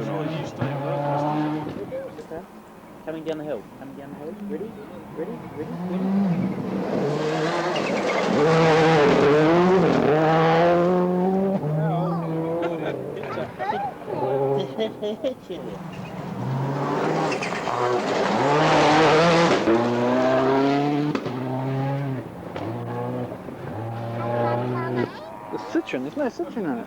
too nice. You stay well. Okay. Coming down the hill. Coming down the hill. Ready? Ready? Ready? Ready? Hit you there. The citron, there's no citron in it.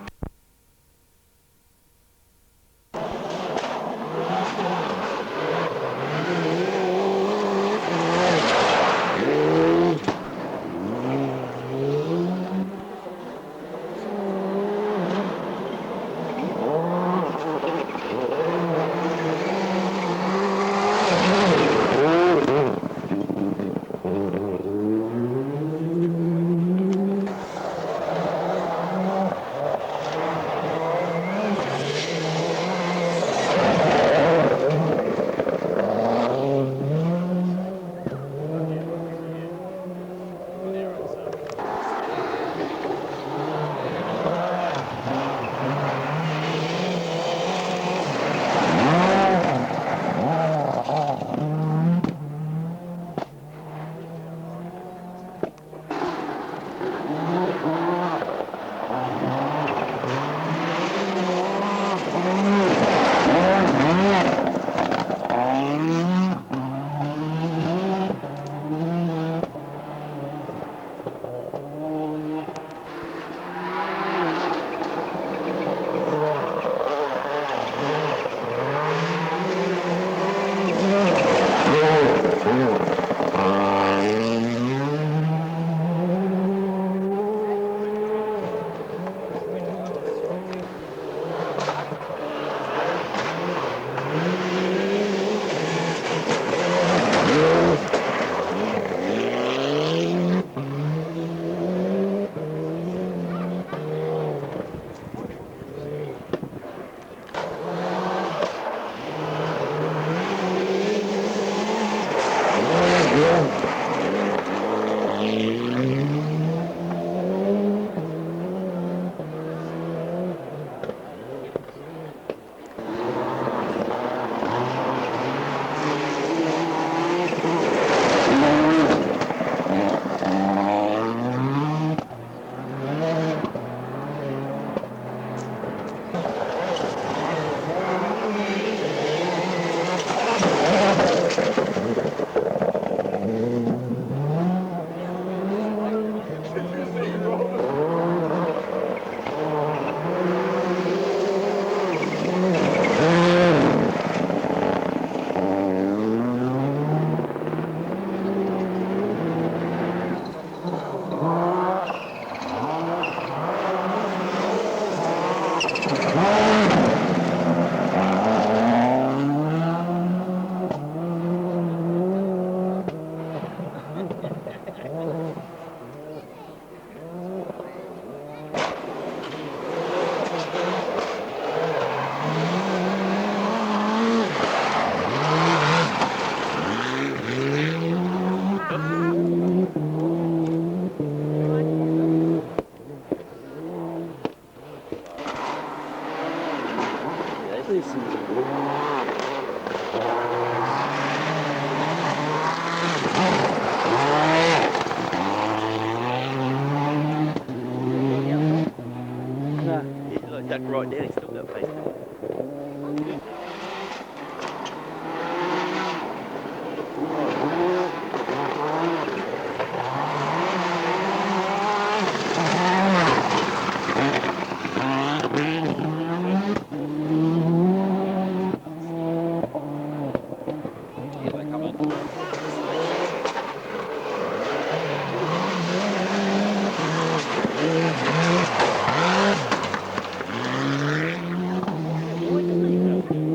Duck right down, he's still got face.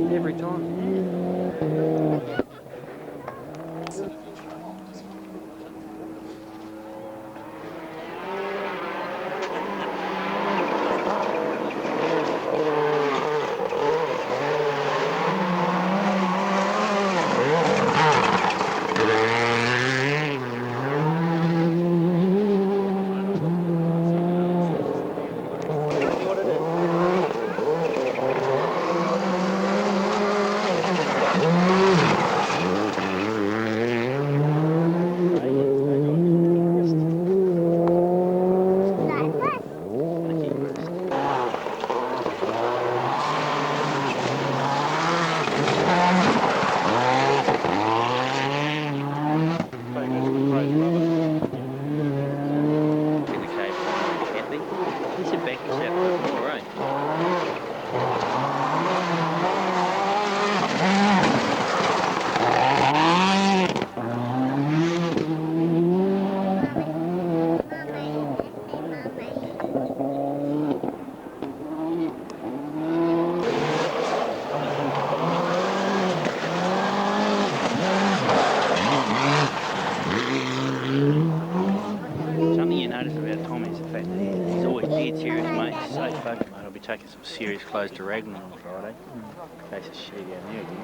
Every time. taking some serious clothes to Raglan on Friday. Case of shit down there again.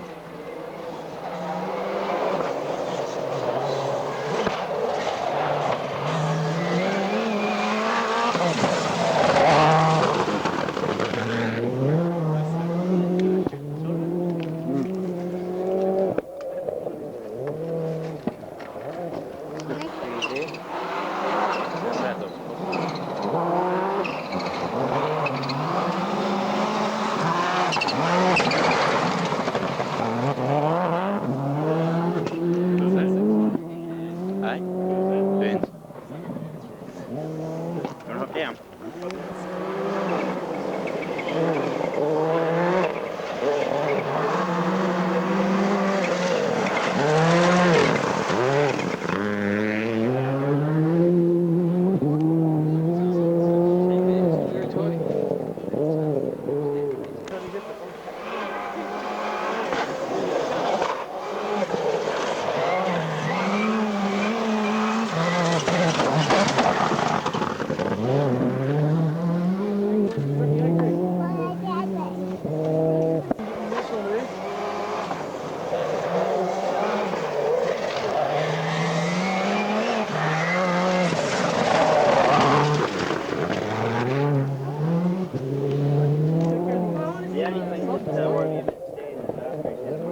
That looks cool. Hey? Burns. You want to hop down? The only thing that's worrying me about stairs is after he gets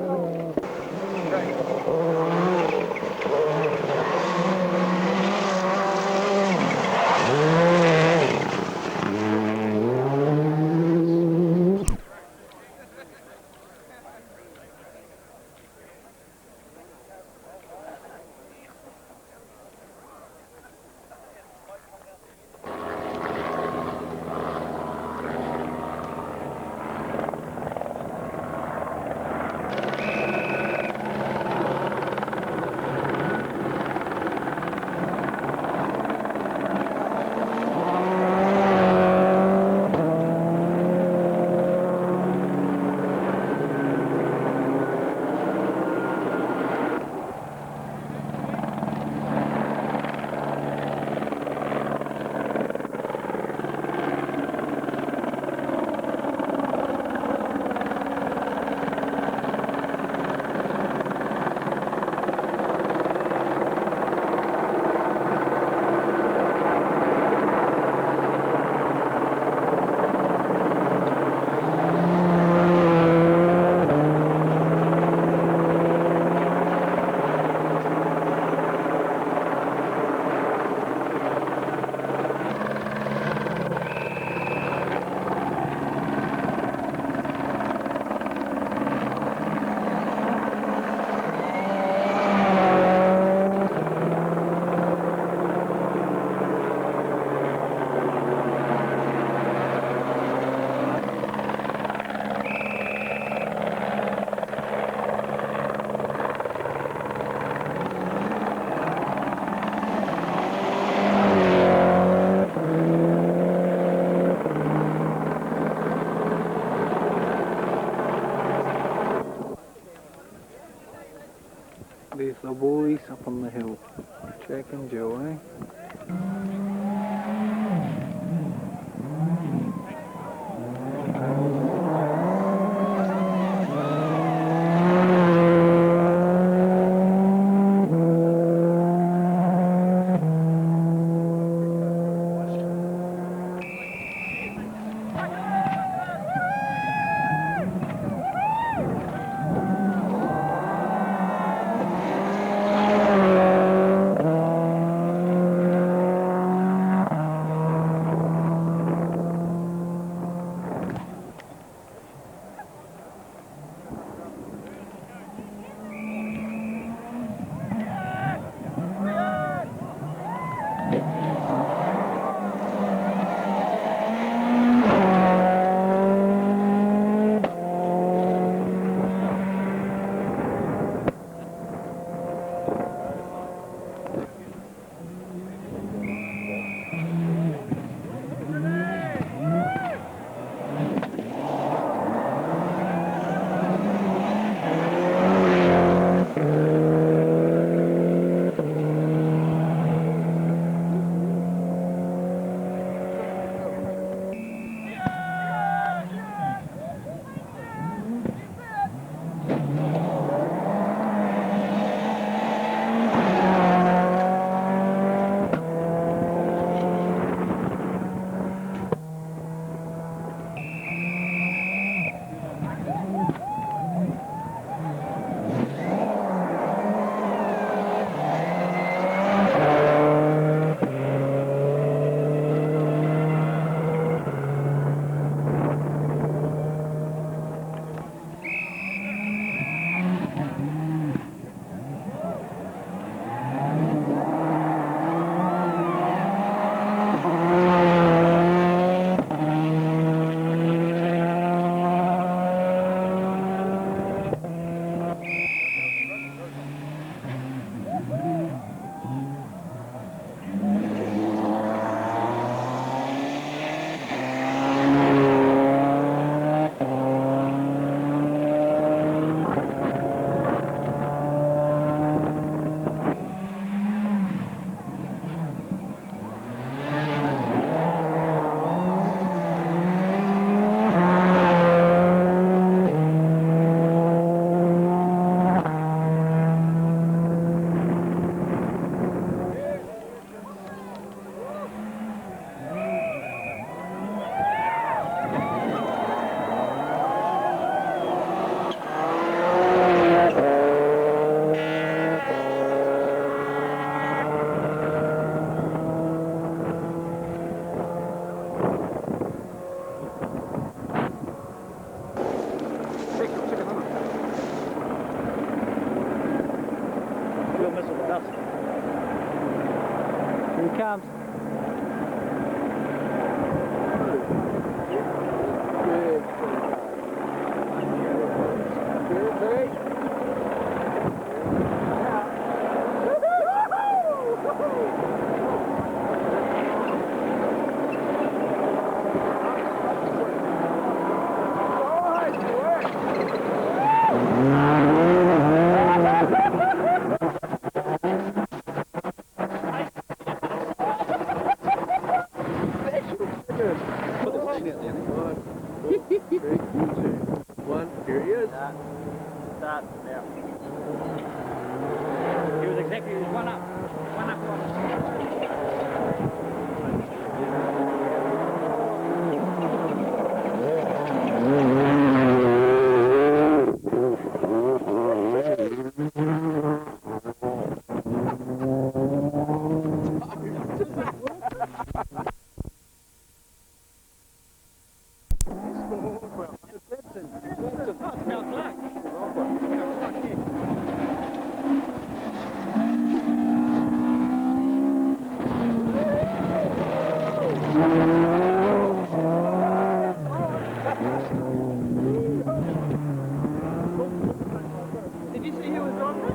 There's the boys up on the hill. Jack and Joe, eh? comes. Good. Good, Pete. Start now. He was exactly, he was one up. One up, one Did you see who was on there?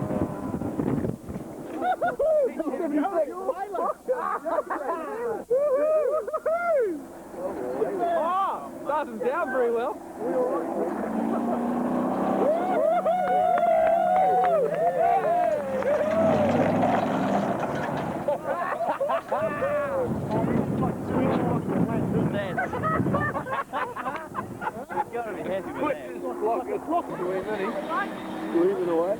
Oh, doesn't sound very well. Moving away.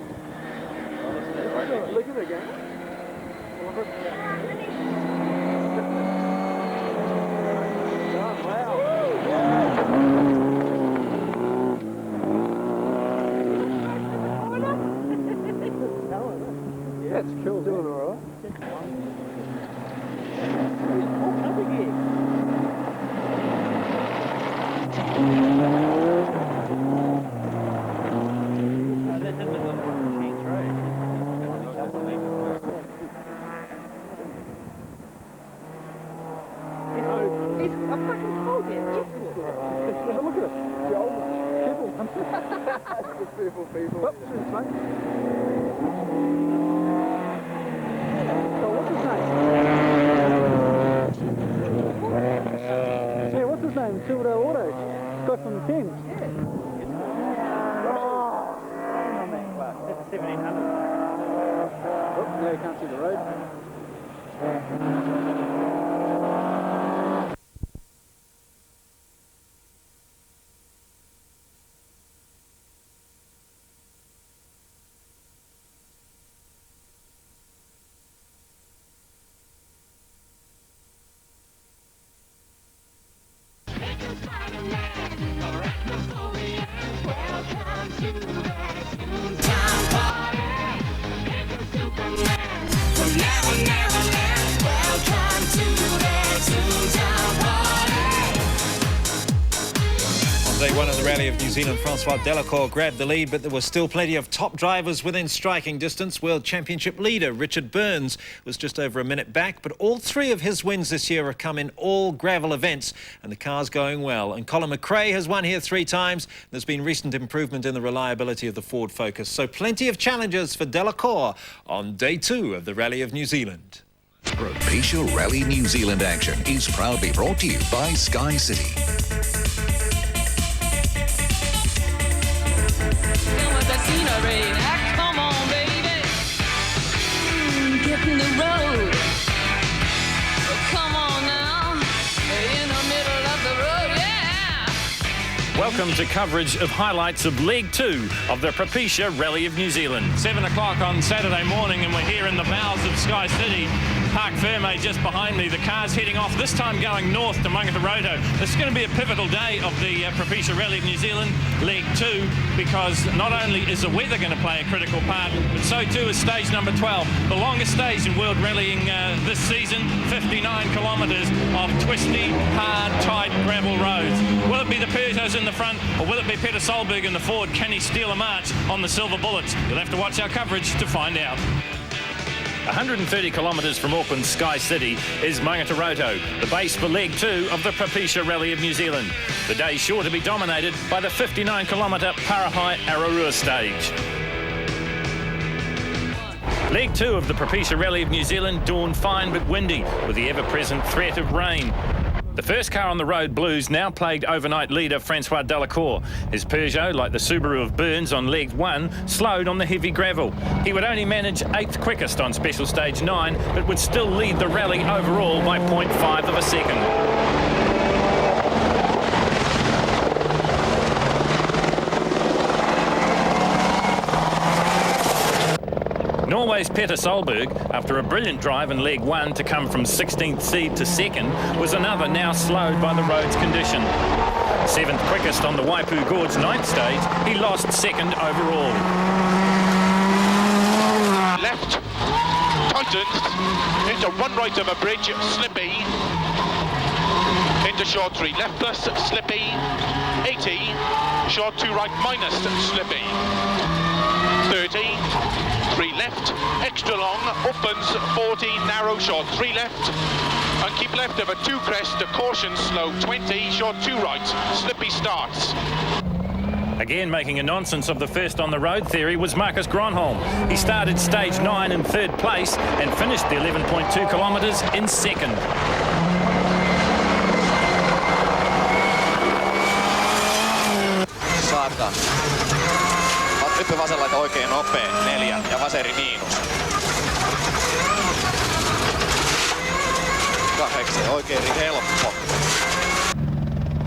Look at the game. That's cool. Doing all right. Look at it. People. Oops, it's fine. So what's his name? Yeah, what's his name? Silverdale Auto. Guy from the Thames. That's 1700. Oh, now you can't see the road. Day one of the Rally of New Zealand, Francois Delacour grabbed the lead, but there were still plenty of top drivers within striking distance. World Championship leader Richard Burns was just over a minute back, but all three of his wins this year have come in all gravel events, and the car's going well. And Colin McRae has won here 3 times. There's been recent improvement in the reliability of the Ford Focus, so plenty of challenges for Delacour on day 2 of the Rally of New Zealand. Propecia Rally New Zealand action is proudly brought to you by Sky City. Come on, baby. Get in the road. Come on now. In the middle of the road, yeah. Welcome to coverage of highlights of Leg 2 of the Propecia Rally of New Zealand. 7 o'clock on Saturday morning, and we're here in the bowels of Sky City. Parc Ferme just behind me. The car's heading off, this time going north to Mangataroto. This is going to be a pivotal day of the Propecia Rally of New Zealand, Leg 2, because not only is the weather going to play a critical part, but so too is stage number 12, the longest stage in world rallying this season, 59 kilometres of twisty, hard, tight gravel roads. Will it be the Peugeots in the front, or will it be Peter Solberg in the Ford? Can he steal a march on the Silver Bullets? You'll have to watch our coverage to find out. 130 kilometres from Auckland's Sky City is Mangatoroto, the base for leg 2 of the Propecia Rally of New Zealand. The day's sure to be dominated by the 59-kilometre Parahai-Ararua stage. Leg 2 of the Propecia Rally of New Zealand dawned fine but windy, with the ever-present threat of rain. The first car on the road, Blues, now plagued overnight leader Francois Delacour. His Peugeot, like the Subaru of Burns on leg 1, slowed on the heavy gravel. He would only manage 8th quickest on special stage 9, but would still lead the rally overall by 0.5 of a second. Norway's Petter Solberg, after a brilliant drive in leg 1 to come from 16th seed to 2nd, was another now slowed by the road's condition. 7th quickest on the Waipu Gorge 9th stage, he lost 2nd overall. Left, tightens, into one right of a bridge, slippy, into short 3, left plus slippy, 80, short 2 right minus slippy, 30, 3 left, extra long, opens 40, narrow short 3 left, and keep left of a 2 crest, a caution slow 20, short 2 right, slippy starts. Again making a nonsense of the first on the road theory was Marcus Gronholm. He started stage 9 in 3rd place and finished the 11.2 kilometres in 2nd. Ryppy vasenlaita oikein nopea, 4 ja vaseri miinus. 8 oikein helppo.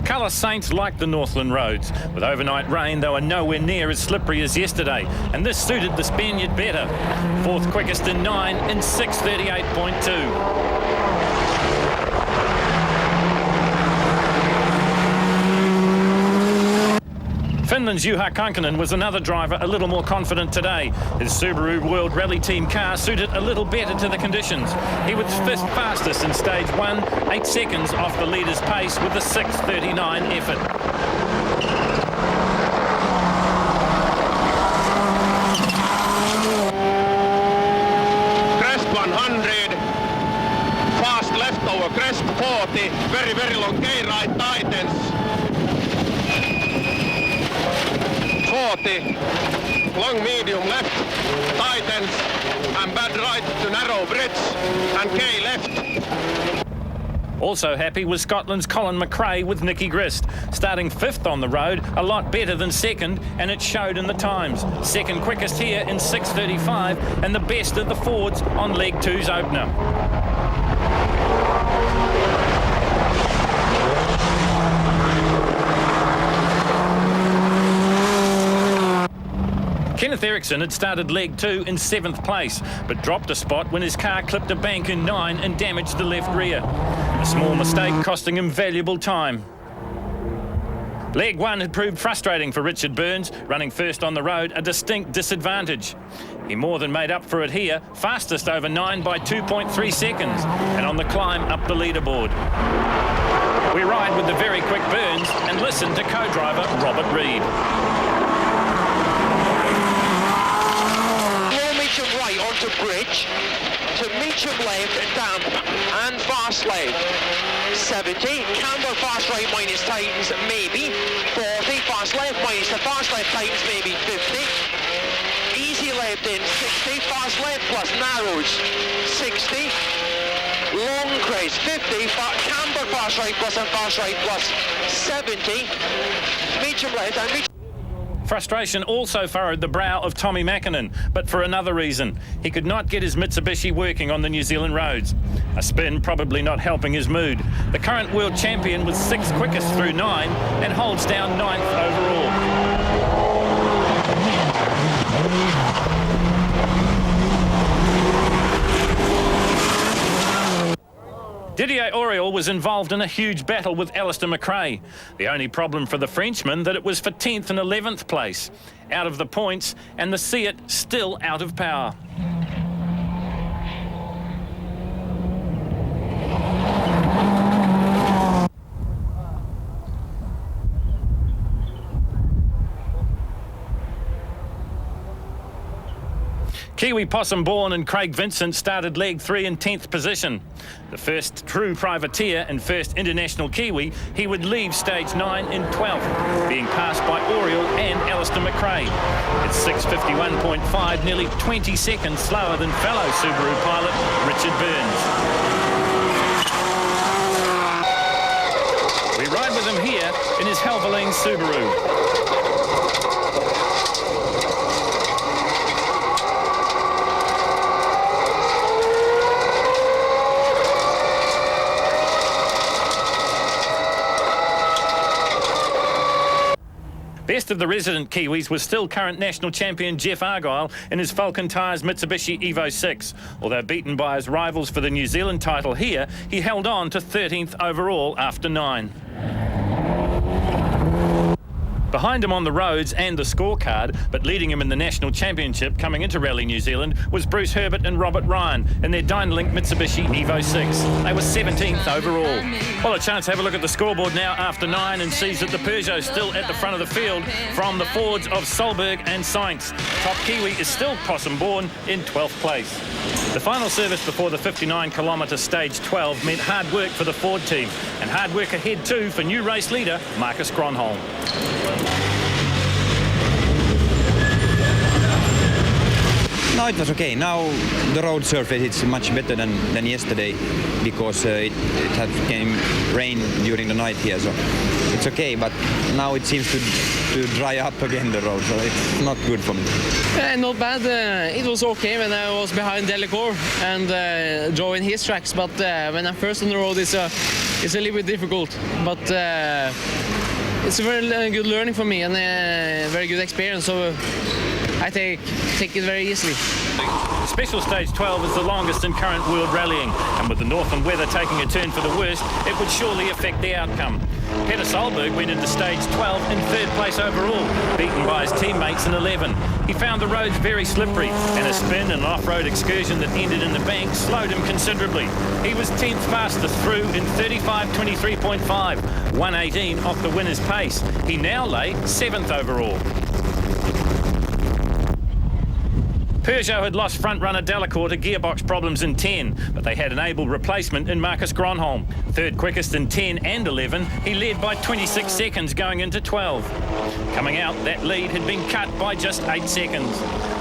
Colour Saints like the Northland roads. With overnight rain, they were nowhere near as slippery as yesterday, and this suited the Spaniard better. 4th quickest in 9 in 6:38.2. Finland's Juha Kankinen was another driver a little more confident today. His Subaru World Rally Team car suited a little better to the conditions. He was fifth fastest in stage 1, 8 seconds off the leader's pace with a 6:39 effort. Crest 100, fast left over crest 40, very long K right tightens. 40, long medium left, tightens, and bad right to narrow bridge, and K left. Also happy was Scotland's Colin McRae with Nicky Grist, starting 5th on the road, a lot better than 2nd, and it showed in the times. 2nd quickest here in 6:35, and the best of the Fords on leg 2's opener. Kenneth Eriksson had started leg 2 in 7th place, but dropped a spot when his car clipped a bank in 9 and damaged the left rear. A small mistake costing him valuable time. Leg 1 had proved frustrating for Richard Burns, running first on the road, a distinct disadvantage. He more than made up for it here, fastest over 9 by 2.3 seconds, and on the climb up the leaderboard. We ride with the very quick Burns and listen to co-driver Robert Reid. Right onto bridge, to medium left and damp, and fast left. 70, camber fast right minus tightens, maybe. 40, fast left minus the fast left tightens, maybe 50. Easy left in, 60, fast left plus narrows, 60. Long crest, 50, camber fast right plus and fast right plus, 70. Medium left and medium. Frustration also furrowed the brow of Tommy Mäkinen, but for another reason. He could not get his Mitsubishi working on the New Zealand roads. A spin probably not helping his mood. The current world champion was 6th quickest through 9 and holds down 9th overall. Didier Auriol was involved in a huge battle with Alistair McRae. The only problem for the Frenchman that it was for 10th and 11th place. Out of the points, and the Seat still out of power. Kiwi Possum Bourne and Craig Vincent started leg 3 in 10th position. The first true privateer and first international Kiwi, he would leave stage 9 in 12th, being passed by Oriel and Alistair McRae. It's 6:51.5, nearly 20 seconds slower than fellow Subaru pilot Richard Burns. We ride with him here in his Helveline Subaru. Best of the resident Kiwis was still current national champion Jeff Argyle in his Falcon Tyres Mitsubishi Evo 6. Although beaten by his rivals for the New Zealand title here, he held on to 13th overall after 9. Behind him on the roads and the scorecard, but leading him in the national championship coming into Rally New Zealand, was Bruce Herbert and Robert Ryan in their Dynalink Mitsubishi Evo 6. They were 17th overall. Well, a chance to have a look at the scoreboard now after 9 and sees that the Peugeot still at the front of the field from the Fords of Solberg and Sainz. Top Kiwi is still Possum Bourne in 12th place. The final service before the 59-kilometre stage 12 meant hard work for the Ford team, and hard work ahead too for new race leader Marcus Gronholm. No, it was okay. Now the road surface is much better than yesterday because it had came rain during the night here, so it's okay. But now it seems to dry up again, the road, so it's not good for me. Not bad. It was okay when I was behind Delacour and drawing his tracks, but when I'm first on the road, it's a little bit difficult. But it's a very good learning for me and a very good experience. So I take it very easily. Special Stage 12 is the longest in current world rallying, and with the northern weather taking a turn for the worst, it would surely affect the outcome. Peter Solberg went into Stage 12 in 3rd place overall, beaten by his teammates in 11. He found the roads very slippery, and a spin and an off-road excursion that ended in the bank slowed him considerably. He was 10th fastest through in 35:23.5, 1:18 off the winner's pace. He now lay 7th overall. Peugeot had lost front-runner Delacour to gearbox problems in 10, but they had an able replacement in Marcus Gronholm. 3rd quickest in 10 and 11, he led by 26 seconds going into 12. Coming out, that lead had been cut by just 8 seconds.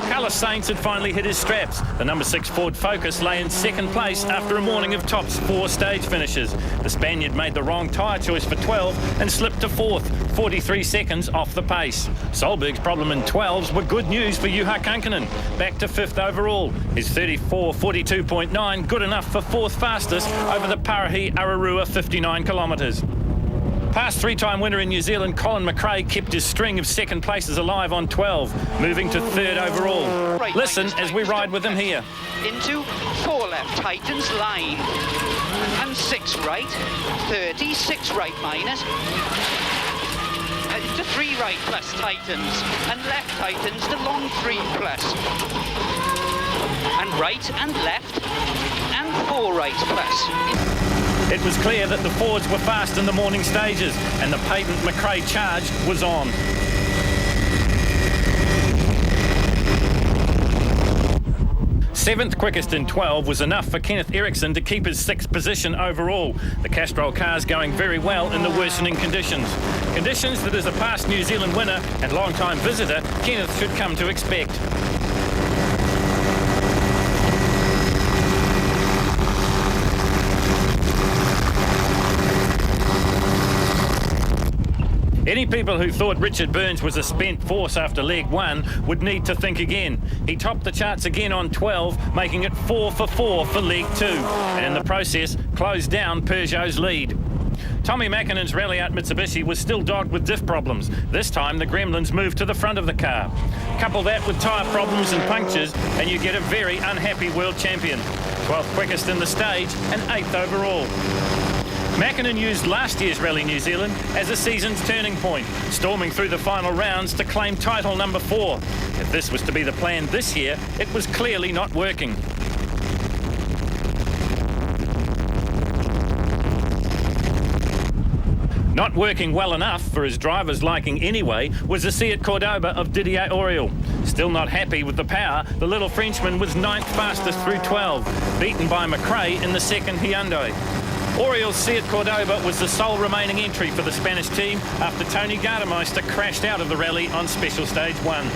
Carlos Sainz had finally hit his straps. The number 6 Ford Focus lay in 2nd place after a morning of tops 4 stage finishes. The Spaniard made the wrong tyre choice for 12 and slipped to 4th, 43 seconds off the pace. Solberg's problem in 12s were good news for Juha Kankkunen, back to 5th overall. His 34:42.9 good enough for 4th fastest over the Parahi Ararua 59 kilometres. Past 3-time winner in New Zealand, Colin McRae kept his string of 2nd places alive on 12, moving to 3rd overall. Listen as we ride with him here. Into 4 left, tightens line, and 6 right, 30, 6 right minus, into 3 right plus tightens, and left tightens to long 3 plus, and right and left, and 4 right plus. It was clear that the Fords were fast in the morning stages, and the patent McRae charged was on. Seventh quickest in 12 was enough for Kenneth Eriksson to keep his 6th position overall. The Castrol car's going very well in the worsening conditions. Conditions that as a past New Zealand winner and long-time visitor, Kenneth should come to expect. Any people who thought Richard Burns was a spent force after leg 1 would need to think again. He topped the charts again on 12, making it 4 for 4 for leg 2, and in the process closed down Peugeot's lead. Tommy Mackinnon's Rally Out Mitsubishi was still dogged with diff problems. This time the Gremlins moved to the front of the car. Couple that with tyre problems and punctures and you get a very unhappy world champion. 12th quickest in the stage and 8th overall. Mackinnon used last year's Rally New Zealand as a season's turning point, storming through the final rounds to claim title number 4. If this was to be the plan this year, it was clearly not working. Not working well enough for his driver's liking anyway was the Seat Cordoba of Didier Auriol. Still not happy with the power, the little Frenchman was 9th fastest through 12, beaten by McRae in the second Hyundai. Auriol's Seat Cordoba was the sole remaining entry for the Spanish team after Tony Gardemeister crashed out of the rally on Special Stage 1.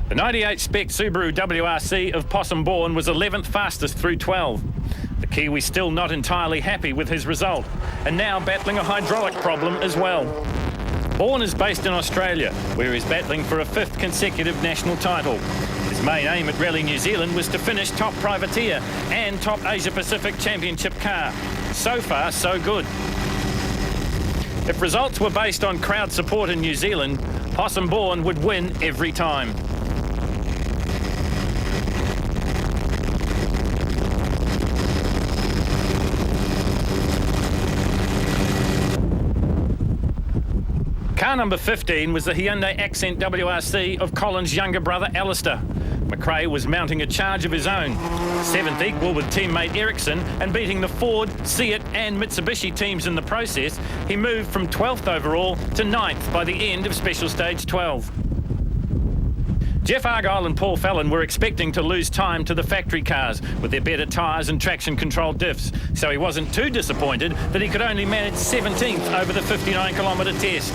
The 98 spec Subaru WRC of Possum Bourne was 11th fastest through 12. The Kiwi still not entirely happy with his result, and now battling a hydraulic problem as well. Bourne is based in Australia, where he's battling for a 5th consecutive national title. His main aim at Rally New Zealand was to finish top privateer and top Asia Pacific Championship car. So far, so good. If results were based on crowd support in New Zealand, Possum Bourne would win every time. Car number 15 was the Hyundai Accent WRC of Colin's younger brother Alistair. McRae was mounting a charge of his own. 7th equal with teammate Ericsson and beating the Ford, Seat and Mitsubishi teams in the process, he moved from 12th overall to 9th by the end of Special Stage 12. Jeff Argyle and Paul Fallon were expecting to lose time to the factory cars with their better tyres and traction control diffs, so he wasn't too disappointed that he could only manage 17th over the 59-kilometre test.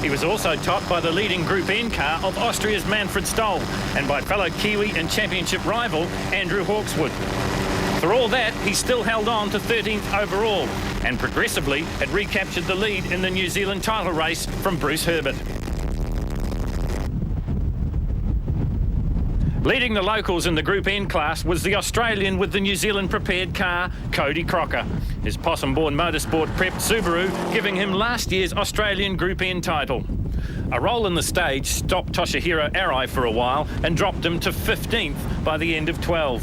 He was also topped by the leading Group N car of Austria's Manfred Stoll and by fellow Kiwi and championship rival Andrew Hawkswood. For all that, he still held on to 13th overall and progressively had recaptured the lead in the New Zealand title race from Bruce Herbert. Leading the locals in the Group N class was the Australian with the New Zealand prepared car, Cody Crocker. His Possum Bourne Motorsport prepped Subaru, giving him last year's Australian Group N title. A roll in the stage stopped Toshihiro Arai for a while and dropped him to 15th by the end of 12.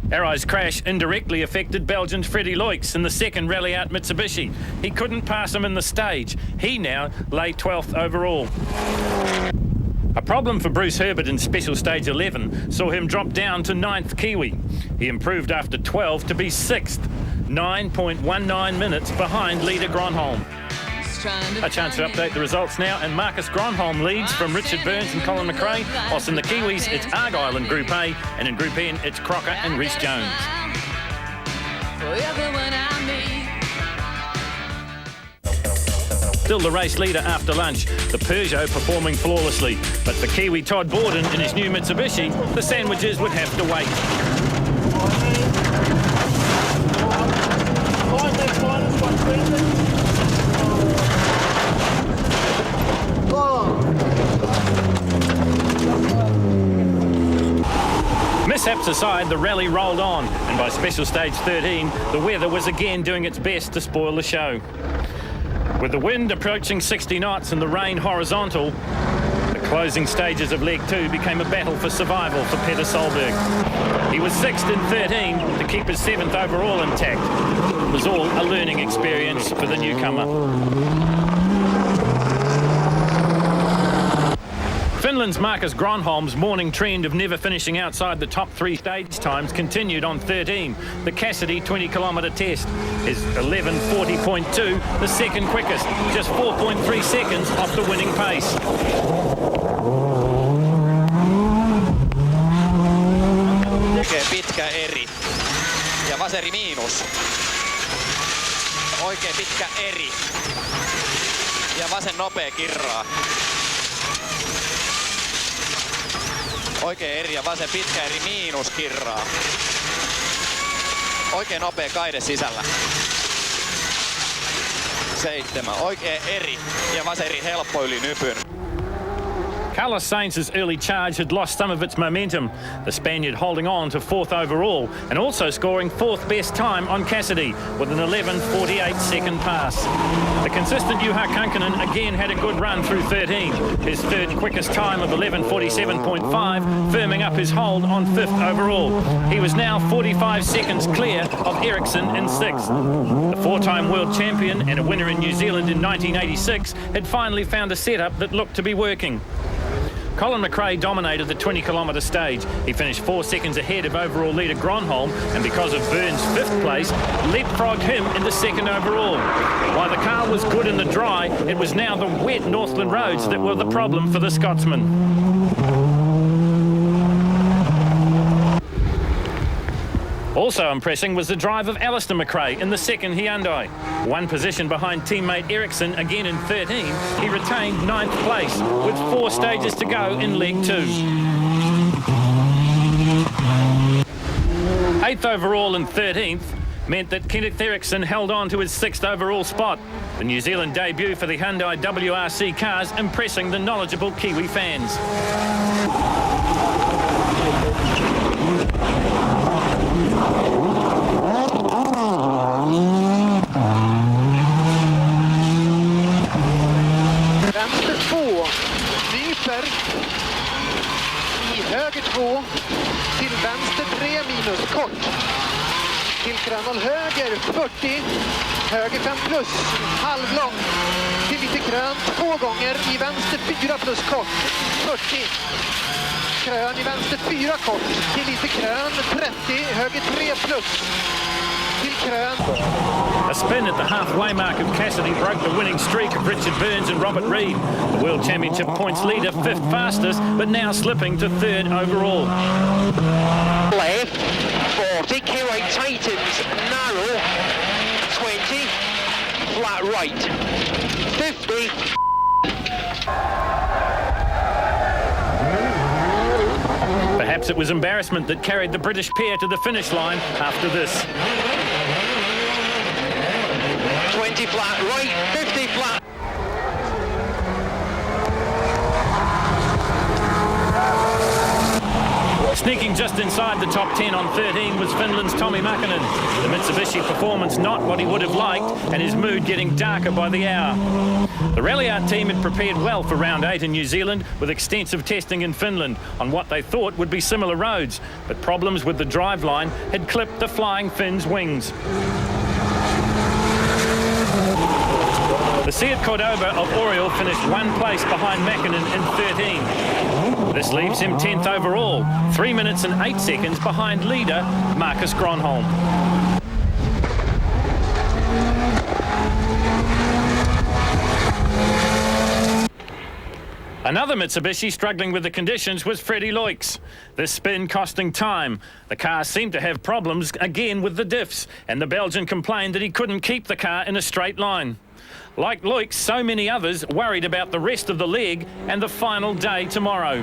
Arai's crash indirectly affected Belgian's Freddie Loix in the second rally out Mitsubishi. He couldn't pass him in the stage. He now lay 12th overall. A problem for Bruce Herbert in Special Stage 11 saw him drop down to 9th Kiwi. He improved after 12 to be 6th, 9.19 minutes behind leader Gronholm. A chance to update the results now, and Marcus Gronholm leads from Richard Burns and Colin McRae, whilst in the Kiwis it's Argyle in Group A, and in Group N it's Crocker and Rhys Jones. Still the race leader after lunch, the Peugeot performing flawlessly. But for Kiwi Todd Borden in his new Mitsubishi, the sandwiches would have to wait. Mishaps aside, the rally rolled on, and by Special Stage 13, the weather was again doing its best to spoil the show. With the wind approaching 60 knots and the rain horizontal, the closing stages of Leg 2 became a battle for survival for Peter Solberg. He was 6th in 13 to keep his 7th overall intact. It was all a learning experience for the newcomer. Finland's Marcus Gronholm's morning trend of never finishing outside the top 3 stage times continued on 13, the Cassidy 20-kilometre test. His 11:40.2, the second quickest, just 4.3 seconds off the winning pace. Oikein pitkä eri ja vaseri miinus. Oikein pitkä eri ja vasen nopea kirraa. Oikein eri ja vasen pitkä eri miinus kirraa. Oikein nopea kaide sisällä. 7. Oikein eri ja vasen eri helppo yli nypyn. Carlos Sainz's early charge had lost some of its momentum, the Spaniard holding on to 4th overall and also scoring 4th best time on Cassidy with an 11:48 second pass. The consistent Juha Kankkunen again had a good run through 13, his 3rd quickest time of 11:47.5, firming up his hold on 5th overall. He was now 45 seconds clear of Ericsson in 6th. The 4-time world champion and a winner in New Zealand in 1986 had finally found a setup that looked to be working. Colin McRae dominated the 20-kilometre stage. He finished 4 seconds ahead of overall leader Gronholm, and because of Burns' 5th place, leapfrogged him into 2nd overall. While the car was good in the dry, it was now the wet Northland roads that were the problem for the Scotsman. Also impressing was the drive of Alistair McRae in the 2nd Hyundai. 1 position behind teammate Ericsson, again in 13, he retained 9th place with 4 stages to go in Leg 2. 8th overall and 13th meant that Kenneth Ericsson held on to his 6th overall spot. The New Zealand debut for the Hyundai WRC cars impressing the knowledgeable Kiwi fans. Vänster 2, nyper i höger 2, till vänster 3 minus kort, till krönal höger 40, höger 5 plus, halvlång, till lite krön 2 gånger, i vänster 4 plus kort, 40, krön i vänster 4 kort, till lite krön 30, höger 3 plus, till krön. A spin at the halfway mark of Cassidy broke the winning streak of Richard Burns and Robert Reid. The World Championship points leader, 5th fastest, but now slipping to 3rd overall. Left, 40, Kiwi Titans, narrow, 20, flat right, 50. Perhaps it was embarrassment that carried the British pair to the finish line after this. 20 flat right, 50 flat. Sneaking just inside the top 10 on 13 was Finland's Tommi Mäkinen. The Mitsubishi performance not what he would have liked, and his mood getting darker by the hour. The Rally Art team had prepared well for round 8 in New Zealand with extensive testing in Finland on what they thought would be similar roads, but problems with the driveline had clipped the Flying Finn's wings. The Seat Cordoba of Oriol finished 1 place behind Mäkinen in 13. This leaves him 10th overall, 3 minutes and 8 seconds behind leader Marcus Gronholm. Another Mitsubishi struggling with the conditions was Freddie Loix. This spin costing time. The car seemed to have problems again with the diffs, and the Belgian complained that he couldn't keep the car in a straight line. Like Loix, so many others worried about the rest of the leg and the final day tomorrow.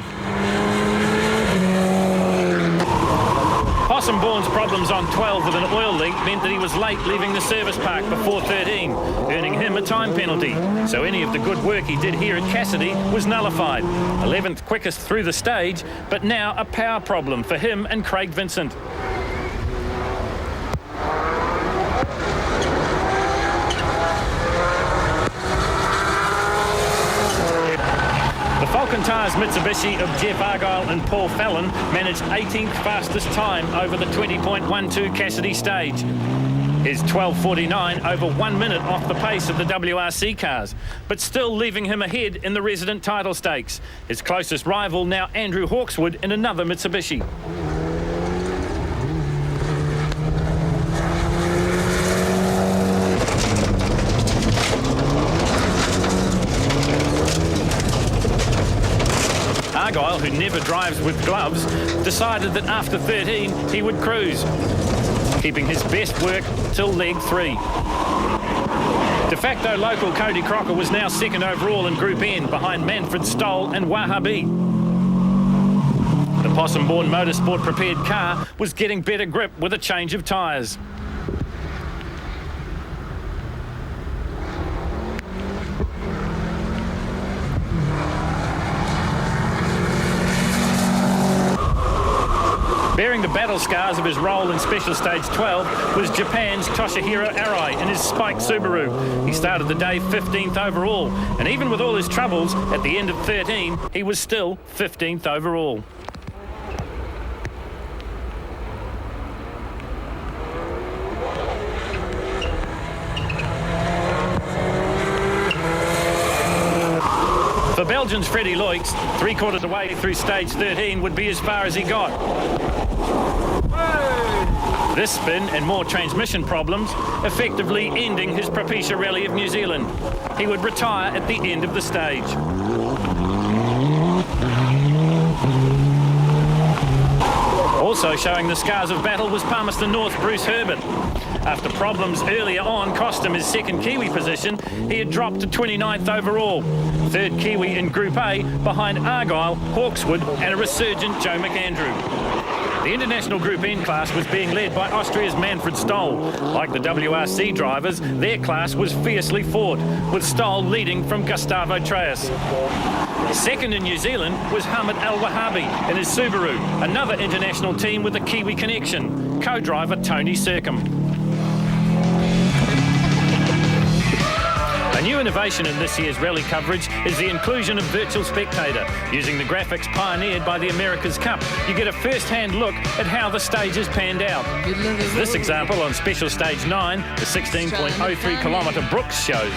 Possumbourne's problems on 12 with an oil leak meant that he was late leaving the service park before 13, earning him a time penalty. So any of the good work he did here at Cassidy was nullified. 11th quickest through the stage, but now a power problem for him and Craig Vincent. Falcon Tires Mitsubishi of Jeff Argyle and Paul Fallon managed 18th fastest time over the 20.12 Cassidy stage. His 12.49 over 1 minute off the pace of the WRC cars, but still leaving him ahead in the resident title stakes. His closest rival now Andrew Hawkswood in another Mitsubishi. Argyle, who never drives with gloves, decided that after 13 he would cruise, keeping his best work till leg 3. De facto local Cody Crocker was now 2nd overall in Group N behind Manfred Stoll and Wahabi. The Possumbourne Motorsport prepared car was getting better grip with a change of tyres. Bearing the battle scars of his role in Special Stage 12 was Japan's Toshihiro Arai in his Spike Subaru. He started the day 15th overall, and even with all his troubles, at the end of 13, he was still 15th overall. For Belgian's Freddie Loix, 3/4 away through stage 13, would be as far as he got. This spin and more transmission problems effectively ending his Propecia Rally of New Zealand. He would retire at the end of the stage. Also showing the scars of battle was Palmerston North Bruce Herbert. After problems earlier on cost him his second Kiwi position, he had dropped to 29th overall. Third Kiwi in Group A behind Argyle, Hawkswood and a resurgent Joe McAndrew. The International Group N class was being led by Austria's Manfred Stoll. Like the WRC drivers, their class was fiercely fought, with Stoll leading from Gustavo Treyas. Second in New Zealand was Hamid Al-Wahabi in his Subaru, another international team with a Kiwi connection, co-driver Tony Circum. A new innovation in this year's rally coverage is the inclusion of Virtual Spectator. Using the graphics pioneered by the America's Cup, you get a first-hand look at how the stages panned out. This example on Special Stage 9, the 16.03 kilometre Brooks shows.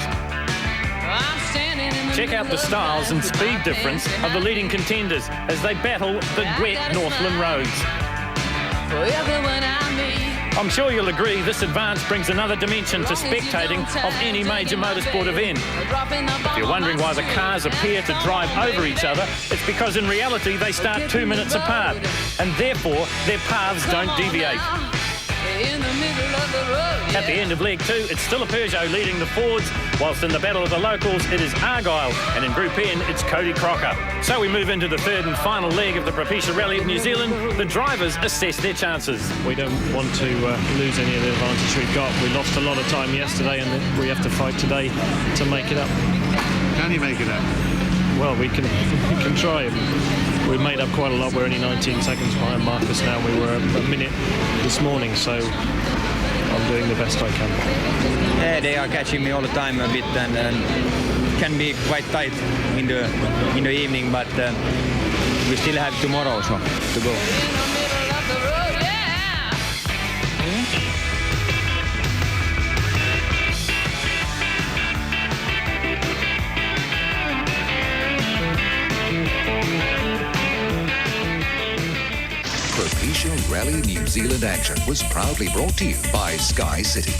Check out the styles and speed difference of the leading contenders as they battle the wet Northland roads. I'm sure you'll agree this advance brings another dimension to spectating of any major motorsport event. If you're wondering why the cars appear to drive over each other, it's because in reality they start 2 minutes apart, and therefore their paths don't deviate. At the end of leg 2, it's still a Peugeot leading the Fords, whilst in the battle of the locals it is Argyle, and in Group N it's Cody Crocker. So we move into the third and final leg of the Propecia Rally of New Zealand. The drivers assess their chances. We don't want to lose any of the advantage we've got. We lost a lot of time yesterday and we have to fight today to make it up. Can you make it up? Well, we can try. We've made up quite a lot. We're only 19 seconds behind Marcus now. We were a minute this morning, so I'm doing the best I can. Yeah, they are catching me all the time a bit, and can be quite tight in the evening, but we still have tomorrow so to go. Propecia Rally New Zealand action was proudly brought to you by Sky City.